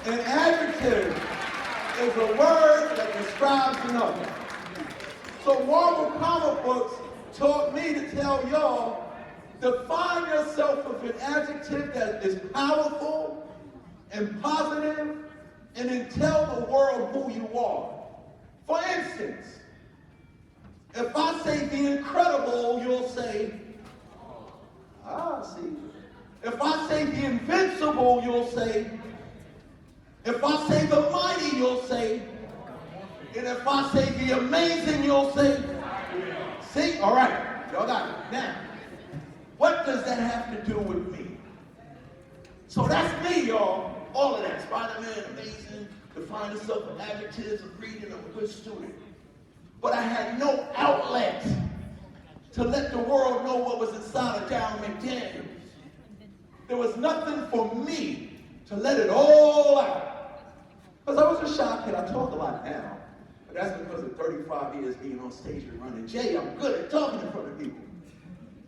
An adjective is a word that describes another. So Marvel comic books taught me to tell y'all, define yourself with an adjective that is powerful and positive, and then tell the world who you are. For instance, if I say the incredible, you'll say, see. If I say the invincible, you'll say. If I say the mighty, you'll say. And if I say the amazing, you'll say. See? All right. Y'all got it. Now, what does that have to do with me? So that's me, y'all. All of that. Spider-Man, amazing. Define yourself with adjectives of reading. I'm a good student. But I had no outlet to let the world know what was inside of Darryl McDaniels. There was nothing for me to let it all out. Because I was a shy kid. I talk a lot now. But that's because of 35 years being on stage and running Jay. I'm good at talking in front of people.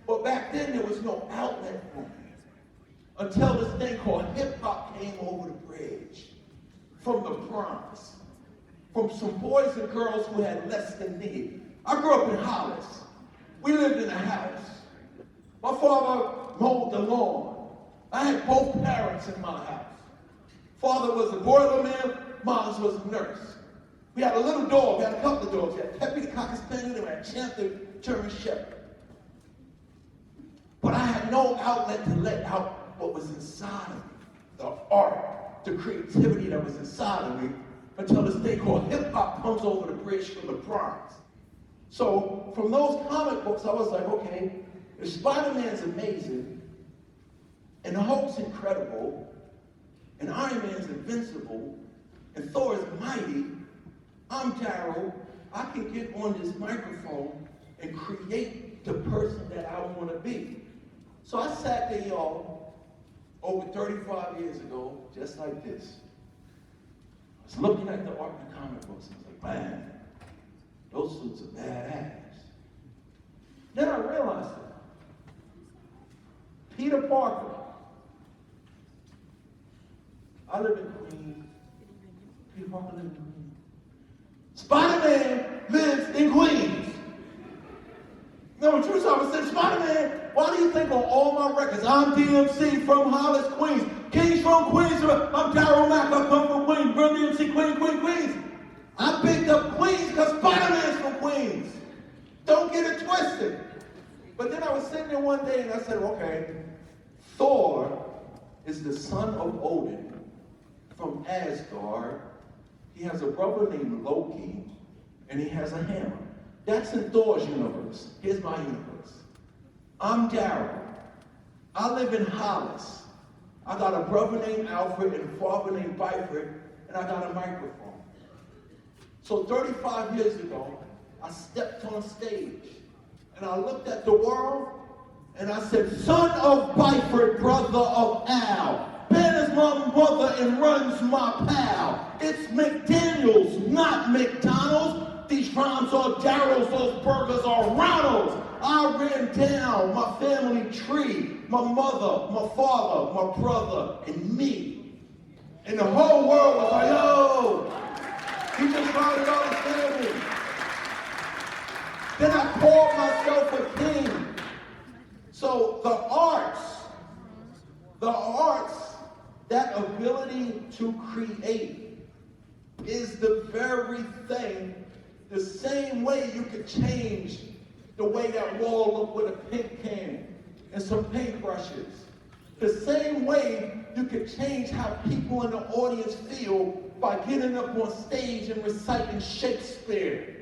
But back then, there was no outlet for me. Until this thing called hip-hop came over the bridge. From the Bronx. From some boys and girls who had less than me. I grew up in Hollis. We lived in a house. My father mowed the lawn. I had both parents in my house. Father was a boilerman, mom was a nurse. We had a little dog, we had a couple of dogs. We had Peppy the Cocker Spaniel, and we had Champ the German Shepherd. But I had no outlet to let out what was inside of me. The art, the creativity that was inside of me, until this thing called hip-hop comes over the bridge from the Bronx. So from those comic books, I was like, okay, if Spider-Man's amazing, and the Hulk's incredible, and Iron Man's invincible, and Thor is mighty, I'm Darryl. I can get on this microphone and create the person that I want to be. So I sat there, y'all, over 35 years ago, just like this. I was looking at the art in the comic books, and I was like, man, those suits are badass. Then I realized it. Peter Parker. I live in Queens. Peter Parker lives in Queens. Spider-Man lives in Queens. No, true story. I said, Spider-Man, why do you think on all my records, I'm DMC from Hollis, Queens. Kings from Queens. I'm Darryl Mack. I come from Queens. Run DMC, Queens. I picked up Queens because Spider-Man's from Queens. Don't get it twisted. But then I was sitting there one day and I said, okay, Thor is the son of Odin from Asgard. He has a brother named Loki, and he has a hammer. That's in Thor's universe. Here's my universe. I'm Darryl. I live in Hollis. I got a brother named Alfred and a father named Byford, and I got a microphone. So 35 years ago, I stepped on stage, and I looked at the world, and I said, son of Byford, brother of Al. Ben is my mother and runs my pal. It's McDaniels, not McDonald's. These rhymes are Darryl's, those burgers are Ronald's. I ran down my family tree, my mother, my father, my brother, and me. And the whole world was like, yo, he just rounded all his family. Then I called myself a king. So the arts, that ability to create is the very thing, the same way you could change the way that wall looked with a paint can and some paintbrushes. The same way you could change how people in the audience feel by getting up on stage and reciting Shakespeare.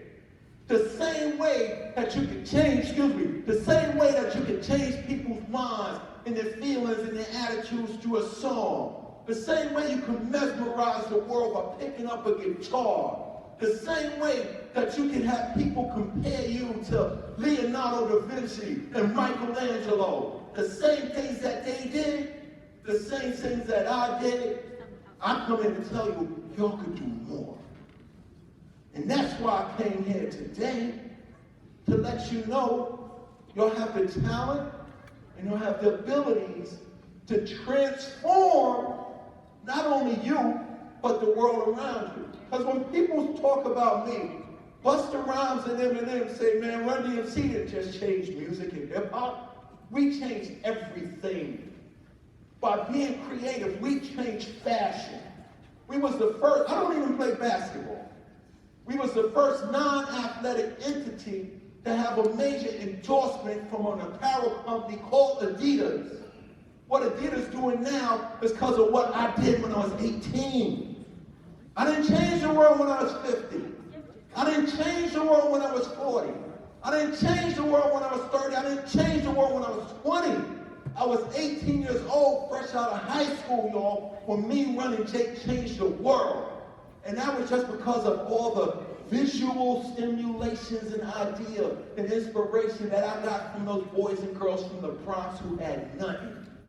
The same way that you could change, the same way that you could change people's minds and their feelings and their attitudes through a song. The same way you can mesmerize the world by picking up a guitar. The same way that you can have people compare you to Leonardo da Vinci and Michelangelo. The same things that they did, the same things that I did, I'm coming to tell you, y'all could do more. And that's why I came here today, to let you know you'll have the talent and you'll have the abilities to transform not only you, but the world around you. Because when people talk about me, Busta Rhymes and Eminem say, man, Run DMC didn't just change music and hip-hop. We changed everything. By being creative, we changed fashion. We was the first, I don't even play basketball. We was the first non-athletic entity to have a major endorsement from an apparel company called Adidas. What Adidas doing now is because of what I did when I was 18. I didn't change the world when I was 50. I didn't change the world when I was 40. I didn't change the world when I was 30. I didn't change the world when I was 20. I was 18 years old, fresh out of high school, y'all, when me running Jake changed the world. And that was just because of all the visual stimulations and idea and inspiration that I got from those boys and girls from the Bronx who had nothing.